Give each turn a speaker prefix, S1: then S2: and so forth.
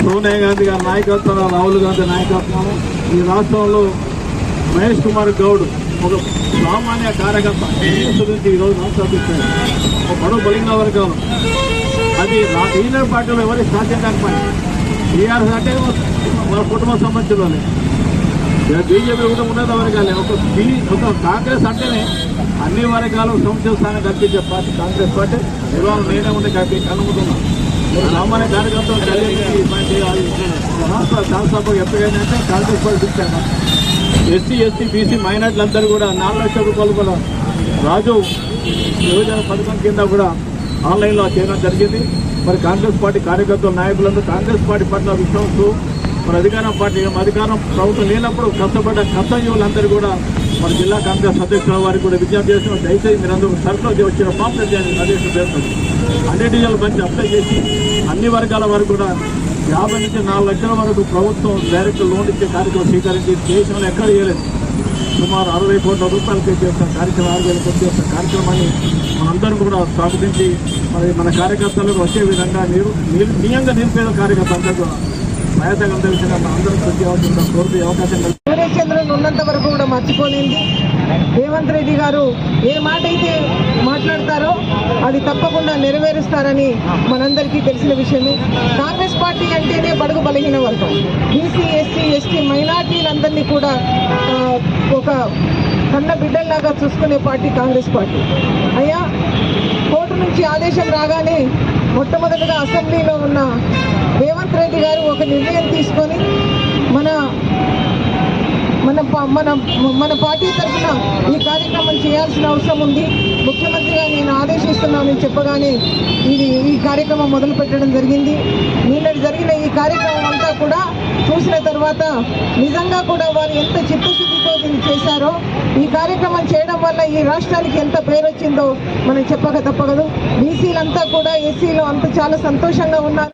S1: సోనియా గాంధీ గారి నాయకత్వం, రాహుల్ గాంధీ నాయకత్వం, ఈ రాష్ట్రంలో మహేష్ కుమార్ గౌడ్ ఒక సామాన్య కార్యకర్త గురించి ఈరోజు రాష్ట్రాలు ఒక బడుగు బలిగిన వర్గాలు అది లీడర్ పార్టీలో ఎవరికి సాధ్యం కాకపోయింది. టీఆర్ఎస్ అంటే మన కుటుంబ సంబంధించిన బీజేపీ కూడా ఉన్నత వర్గాలే. ఒక కాంగ్రెస్ అంటేనే అన్ని వర్గాలు సంక్షేమ స్థానం కల్పించే పార్టీ కాంగ్రెస్ పార్టీ. ఇవాళ నేనే ఉండే కనుకుంటున్నాను. సామాన్య కార్యకర్తలు రాష్ట్ర శాసనసభకు ఎప్పుడైనా కాంగ్రెస్ పార్టీ ఇచ్చాను. ఎస్సీ ఎస్టీ బీసీ మైనార్టీలందరూ కూడా 4 లక్షల రూపాయలు కూడా రాజు యువజన పథకం కింద కూడా ఆన్లైన్లో చేయడం జరిగింది. మరి కాంగ్రెస్ పార్టీ కార్యకర్తల నాయకులందరూ కాంగ్రెస్ పార్టీ పట్ల విశ్వాసు మరి అధికారం ప్రభుత్వం లేనప్పుడు కష్టపడ్డ కర్తవ్యులందరూ కూడా మన జిల్లా కాంగ్రెస్ అధ్యక్షుల వారికి కూడా విజ్ఞప్తి చేసిన దయచేసి మీరందరూ సర్కులర్ వచ్చిన పాంప్లెట్ అధ్యక్షులు పేర్కొంది. అన్నిటిలో మంచి అప్లై చేసి అన్ని వర్గాల వరకు కూడా 50 నుంచి 4 లక్షల వరకు ప్రభుత్వం డైరెక్ట్ లోన్ ఇచ్చే కార్యక్రమం స్వీకరించి దేశంలో ఎక్కడ చేయలేదు. సుమారు 60 కోట్ల రూపాయలు పే చేస్తున్న కార్యక్రమం, 6,000 కోట్లు చేస్తున్న కార్యక్రమాన్ని మనందరం కూడా స్వాగతించి మరి మన కార్యకర్తలకు వచ్చే విధంగా నియంగా నిలిపేద కార్యకర్త అందరూ కూడా సహాయతగా అందించిన అందరూ కృషి అవసరం కోరుతూ అవకాశం
S2: సూర్యచంద్రన్ ఉన్నంత వరకు కూడా మర్చిపోలేంది. రేవంత్ రెడ్డి గారు ఏ మాట అయితే మాట్లాడతారో అది తప్పకుండా నెరవేరుస్తారని మనందరికీ తెలిసిన విషయమే. కాంగ్రెస్ పార్టీ అంటేనే బడుగు బలహీన వర్గం, బీసీ ఎస్సీ ఎస్టీ మైనార్టీలందరినీ కూడా ఒక కన్న బిడ్డల్లాగా చూసుకునే పార్టీ కాంగ్రెస్ పార్టీ. అయ్యా, కోర్టు నుంచి ఆదేశం రాగానే మొట్టమొదటిగా అసెంబ్లీలో ఉన్న రేవంత్ రెడ్డి గారు ఒక నిర్ణయం తీసుకొని మన పార్టీ తరఫున ఈ కార్యక్రమం చేయాల్సిన అవసరం ఉంది, ముఖ్యమంత్రిగా నేను ఆదేశిస్తున్నానని చెప్పగానే ఈ కార్యక్రమం మొదలు పెట్టడం జరిగింది. నిన్నటి జరిగిన ఈ కార్యక్రమం అంతా కూడా చూసిన తర్వాత నిజంగా కూడా వారు ఎంత చిత్తశుద్ధితో దీన్ని చేశారో, ఈ కార్యక్రమం చేయడం వల్ల ఈ రాష్ట్రానికి ఎంత పేరు వచ్చిందో మనం చెప్పక తప్పదు. బీసీలంతా కూడా ఎస్సీలు అంత చాలా సంతోషంగా ఉన్నారు.